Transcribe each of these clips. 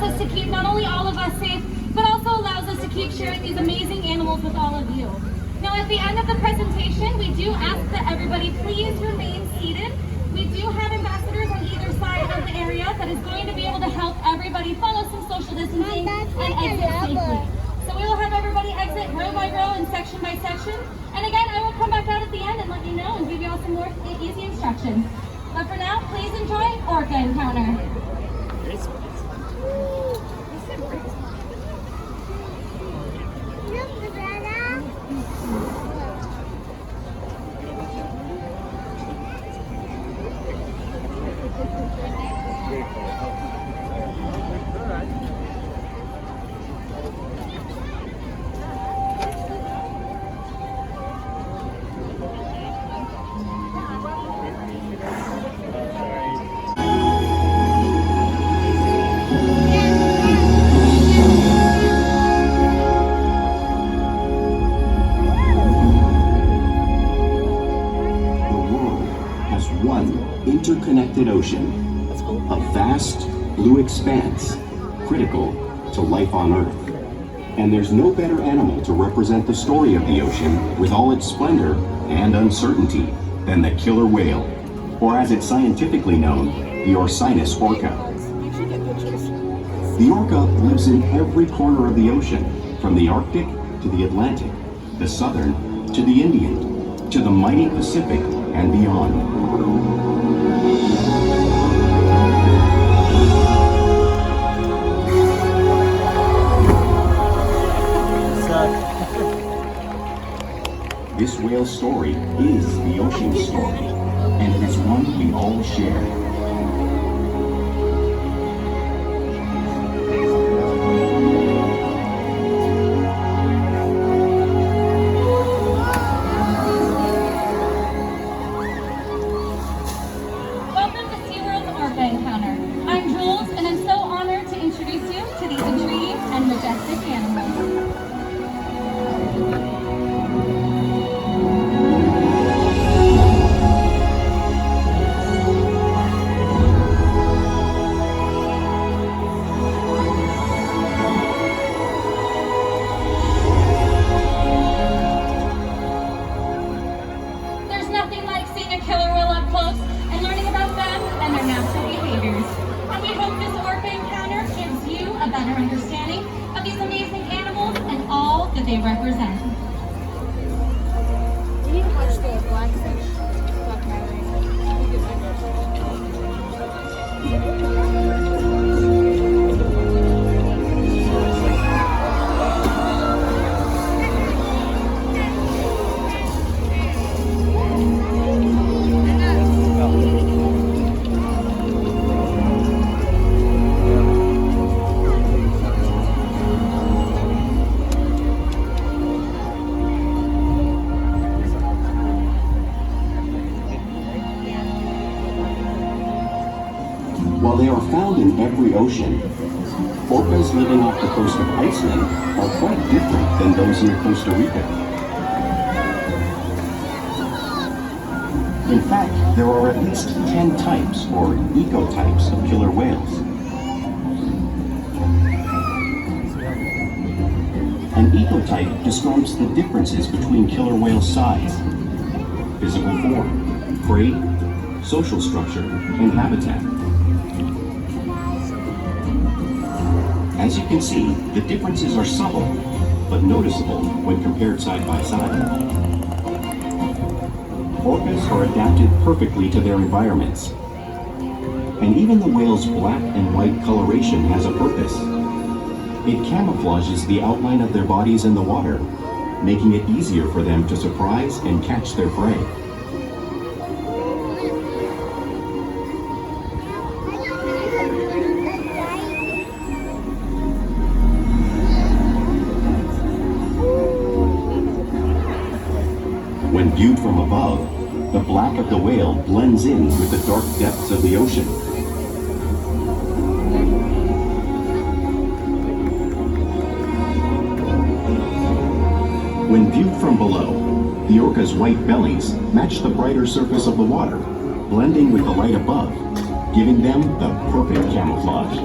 allows us to keep not only all of us safe, but also allows us to keep sharing these amazing animals with all of you. Now at the end of the presentation, we do ask that everybody please remain seated. We do have ambassadors on either side of the area that is going to be able to help everybody follow some social distancing and exit safely. So we will have everybody exit row by row and section by section. And again, I will come back out at the end and let you know and give you all some more easy instructions. But for now, please enjoy Orca Encounter. Interconnected ocean, a vast blue expanse critical to life on Earth. And there's no better animal to represent the story of the ocean with all its splendor and uncertainty than the killer whale, or as it's scientifically known, the Orcinus orca. The orca lives in every corner of the ocean, from the Arctic to the Atlantic, the Southern to the Indian, to the mighty Pacific and beyond. This whale's story is the ocean's story, and it is one we all share. Welcome to SeaWorld's Orca Encounter. I'm Jules, and I'm so honored to introduce you to these intriguing and majestic animals. Understanding of these amazing animals and all that they represent. You need to watch the black fish documentary. While they are found in every ocean, orcas living off the coast of Iceland are quite different than those near Costa Rica. In fact, there are at least 10 types, or ecotypes, of killer whales. An ecotype describes the differences between killer whale size, physical form, prey, social structure, and habitat. As you can see, the differences are subtle, but noticeable when compared side by side. Orcas are adapted perfectly to their environments. And even the whale's black and white coloration has a purpose. It camouflages the outline of their bodies in the water, making it easier for them to surprise and catch their prey. When viewed from above, the black of the whale blends in with the dark depths of the ocean. When viewed from below, the orca's white bellies match the brighter surface of the water, blending with the light above, giving them the perfect camouflage.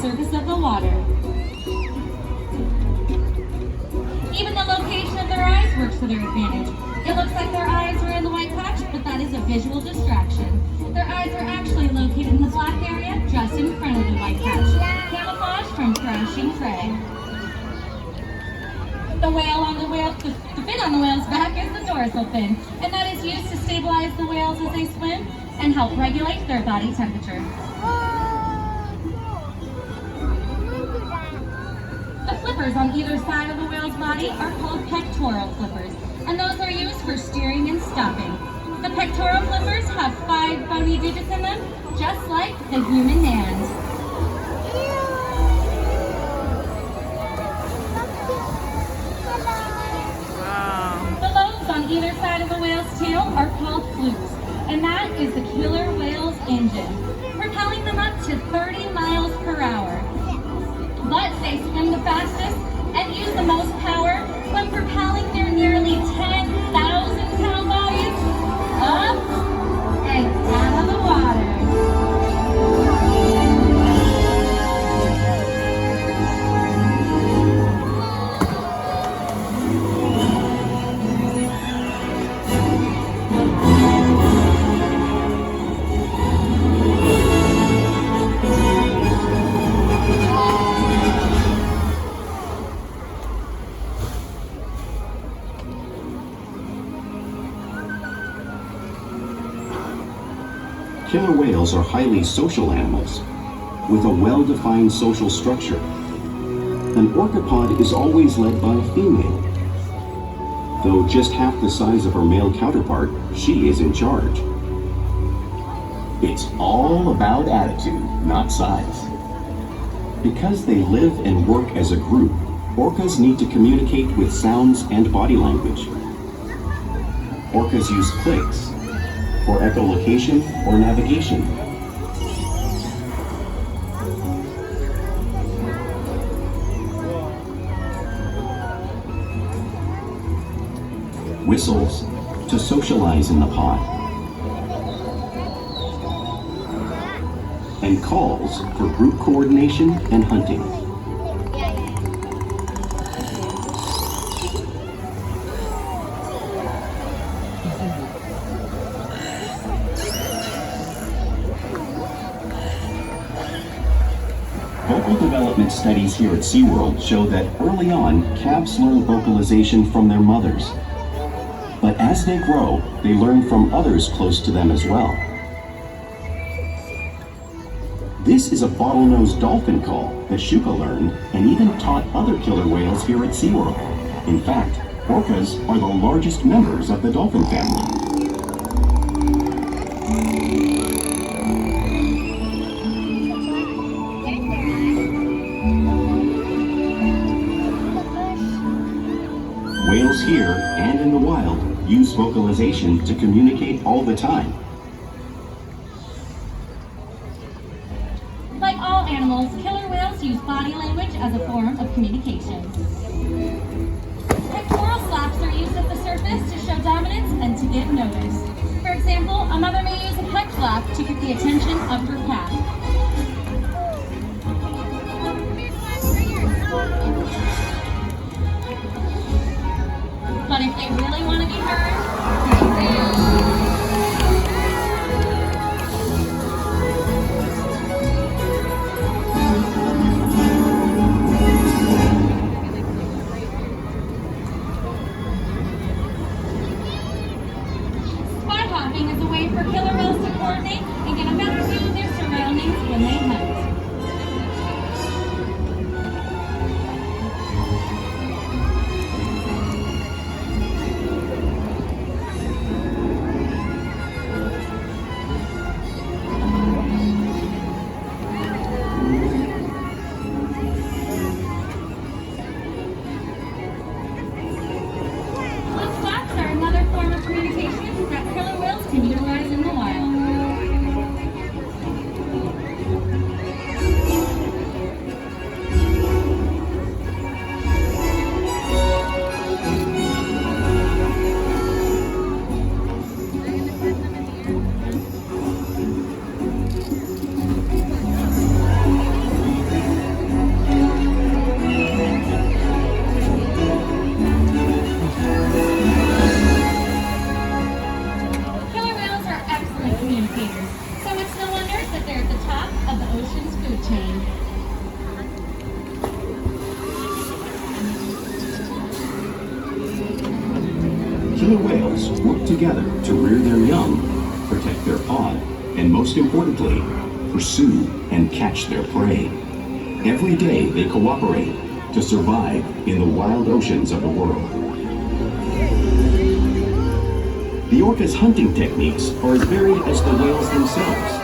surface of the water. Even the location of their eyes works to their advantage. It looks like their eyes are in the white patch, but that is a visual distraction. Their eyes are actually located in the black area just in front of the white patch, camouflage from thrashing prey. The fin on the whale's back is the dorsal fin, and that is used to stabilize the whales as they swim and help regulate their body temperature. The flippers on either side of the whale's body are called pectoral flippers, and those are used for steering and stopping. The pectoral flippers have 5 bony digits in them, just like the human hand. The lobes on either side of the whale's tail are called flukes, and that is the killer whale's engine, propelling them up to 30 miles per hour. But they swim the fastest and use the most power when propelling their nearly 10,000-pound bodies up and out of the water. Killer whales are highly social animals with a well-defined social structure. An orca pod is always led by a female. Though just half the size of her male counterpart, she is in charge. It's all about attitude, not size. Because they live and work as a group, orcas need to communicate with sounds and body language. Orcas use clicks for echolocation or navigation. Whistles to socialize in the pod. And calls for group coordination and hunting. Vocal development studies here at SeaWorld show that early on, calves learn vocalization from their mothers. But as they grow, they learn from others close to them as well. This is a bottlenose dolphin call that Shuka learned and even taught other killer whales here at SeaWorld. In fact, orcas are the largest members of the dolphin family. Whales here and in the wild use vocalization to communicate all the time. Like all animals, killer whales use body language as a form of communication. Pectoral slaps are used at the surface to show dominance and to give notice. For example, a mother may use a pec flap to get the attention of her calf. But if they really want to be heard, they do. Spot hopping is a way for killer whales to coordinate and get a better view of their surroundings when they hunt. Flaps are another form of communication that killer whales can utilize in the wild. killer whales work together to rear their young, protect their pod, and most importantly, pursue and catch their prey. Every day they cooperate to survive in the wild oceans of the world. The orca's hunting techniques are as varied as the whales themselves.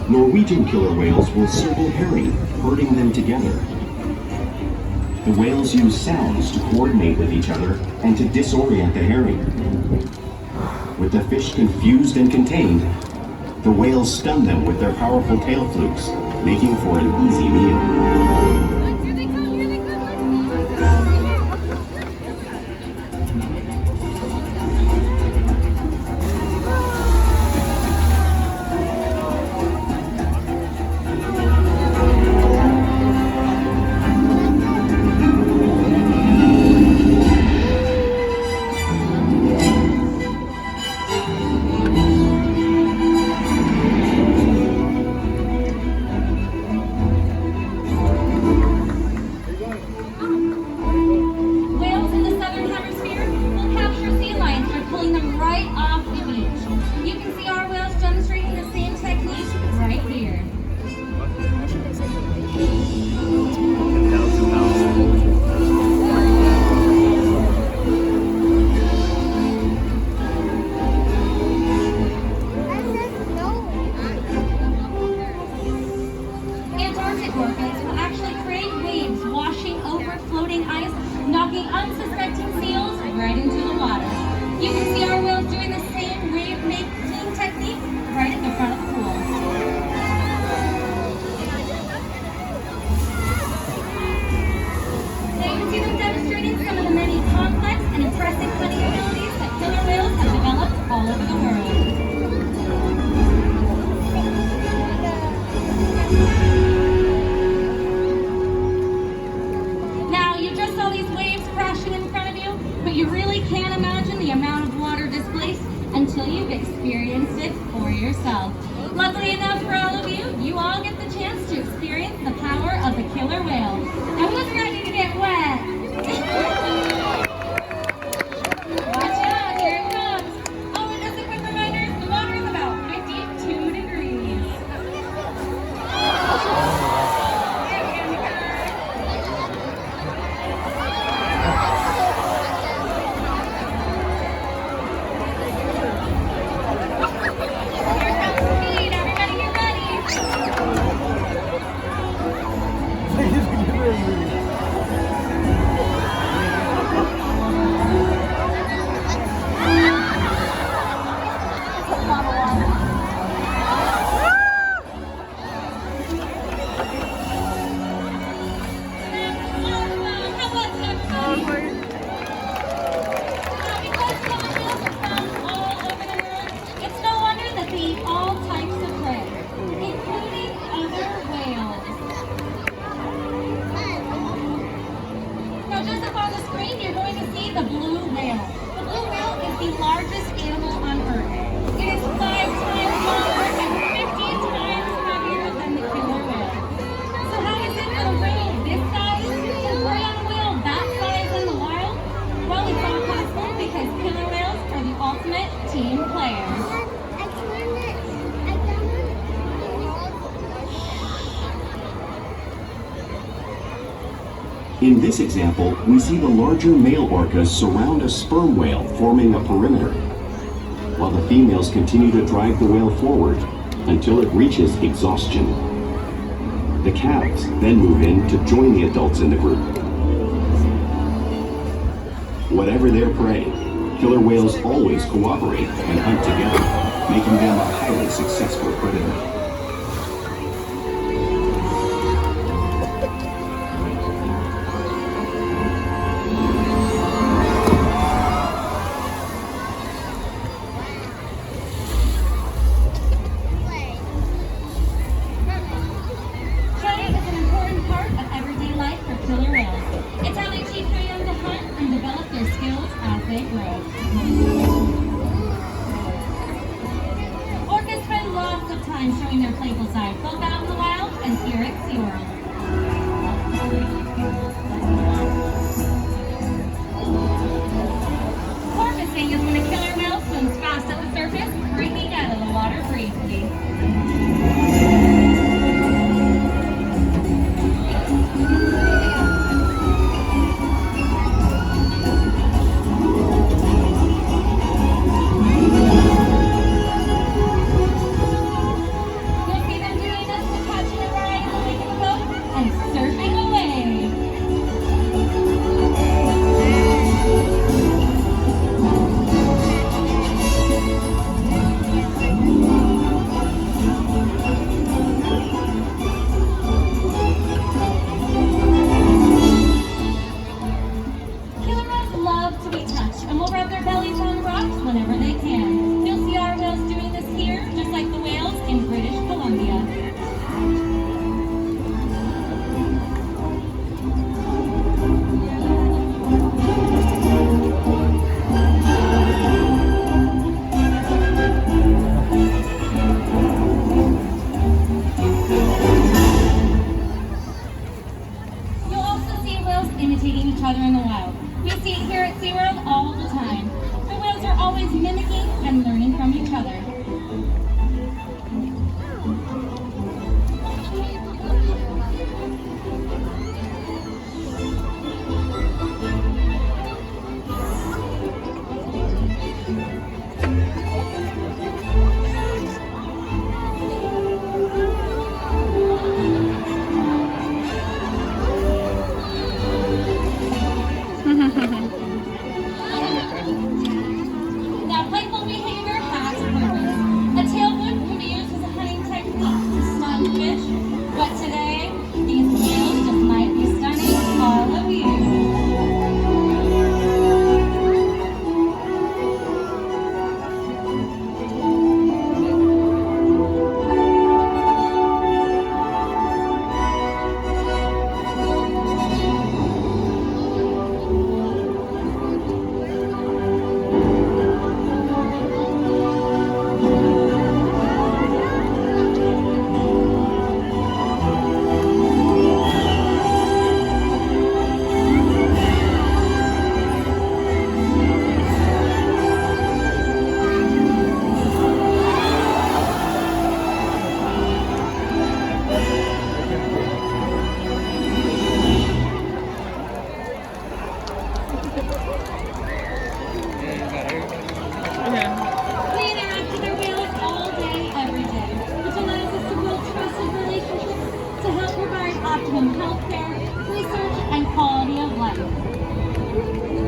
Norwegian killer whales will circle herring, herding them together. The whales use sounds to coordinate with each other and to disorient the herring. With the fish confused and contained, the whales stun them with their powerful tail flukes, making for an easy meal. Knocking unsuspecting seals right into the water. You can see our whales doing the same wave-making technique right at the front of the pool. Now you can see them demonstrating some of the many complex and impressive hunting abilities that killer whales have developed all over the world. You really can't imagine the amount of water displaced until you've experienced it for yourself. Luckily enough for all of you, you all get the chance to experience the power of the killer whale. Now who's ready to get wet? Watch out, here it comes. Oh, and just a quick reminder, the water is about 52 degrees. The blue whale. The blue whale is the largest animal on Earth. It is 5 times longer and 15 times heavier than the killer whale. So how is it for a whale this size to prey on a whale that size in the wild? Well, it's all possible because killer whales are the ultimate team players. In this example, we see the larger male orcas surround a sperm whale, forming a perimeter, while the females continue to drive the whale forward until it reaches exhaustion. The calves then move in to join the adults in the group. Whatever their prey, killer whales always cooperate and hunt together, making them a highly successful predator. Orcas spend lots of time showing rocks whenever they can. You'll see our whales doing this here, just like the whales in British Columbia. Imitating each other in the wild. We see it here at SeaWorld all the time. The whales are always mimicking and learning from each other. Now, playful behavior has a purpose. A tailwhip can be used as a hunting technique to stun fish, but today, these whales just might be stunning all of you. We interact with our whales all day, every day, which allows us to build trusted relationships to help provide optimum health care, research, and quality of life.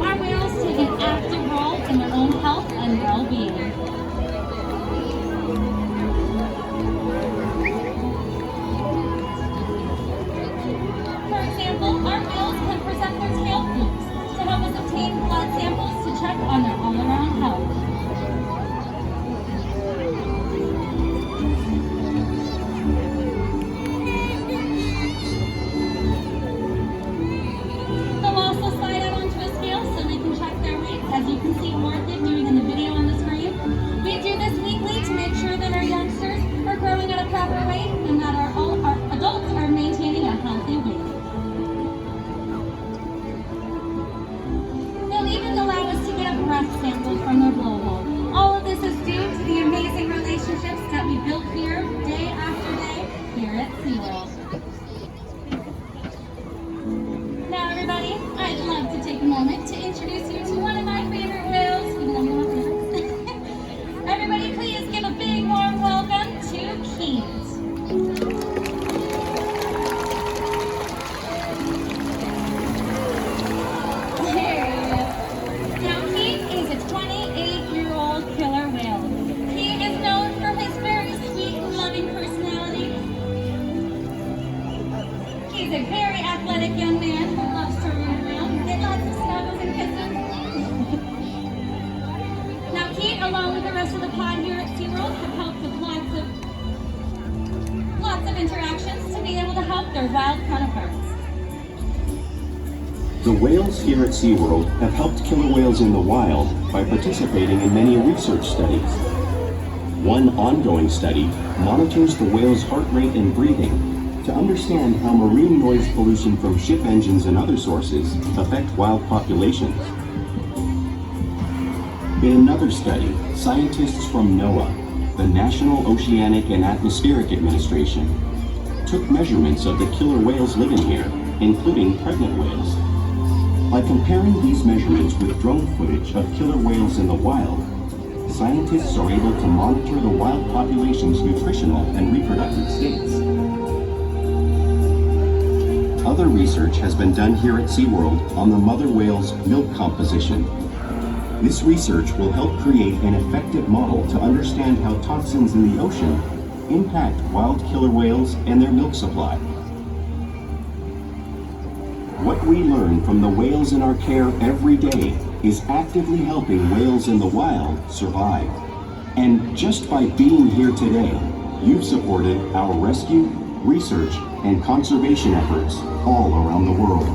Our whales take an active role in their own health and well-being. For example, our whales can present their tail flukes to help us obtain blood samples to check on their all-around health. They'll also slide out onto a scale so they can check their weights, as you can see Orca doing in the video on the screen. We do this weekly to make sure that our youngsters are growing at a proper rate and that our adults are maintaining a healthy weight. They'll even allow us to get a breath sample from their blowhole. All of this is due to the amazing relationships that we built here day after day here at SeaWorld. Now everybody, I'd love to take a moment to introduce you to one of my favorite whales, even though we don't have favorites. Everybody please give a big warm welcome to Keith. Now, Keith is a 28-year-old killer whale. He is known for his very sweet and loving personality. He's a very athletic young man who loves to run around, get lots of snuggles and kisses. Now, Keith, along with the rest of the pod here at SeaWorld, have helped with lots of interactions to be able to help their wild counterparts. The whales here at SeaWorld have helped killer whales in the wild by participating in many research studies. One ongoing study monitors the whale's heart rate and breathing to understand how marine noise pollution from ship engines and other sources affect wild populations. In another study, scientists from NOAA, the National Oceanic and Atmospheric Administration, took measurements of the killer whales living here, including pregnant whales. By comparing these measurements with drone footage of killer whales in the wild, scientists are able to monitor the wild population's nutritional and reproductive states. Other research has been done here at SeaWorld on the mother whale's milk composition. This research will help create an effective model to understand how toxins in the ocean impact wild killer whales and their milk supply. What we learn from the whales in our care every day is actively helping whales in the wild survive. And just by being here today, you've supported our rescue, research, and conservation efforts all around the world.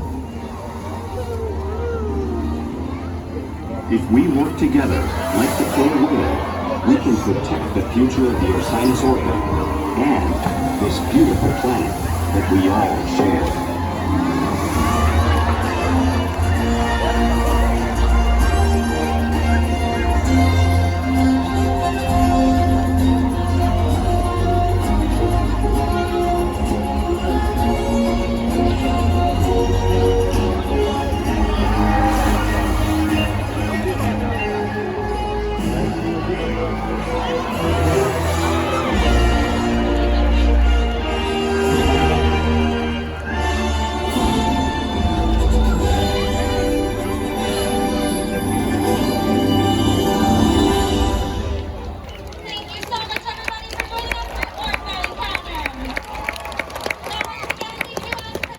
If we work together, like the killer whale, we can protect the future of the Oceanus orca and this beautiful planet that we all share.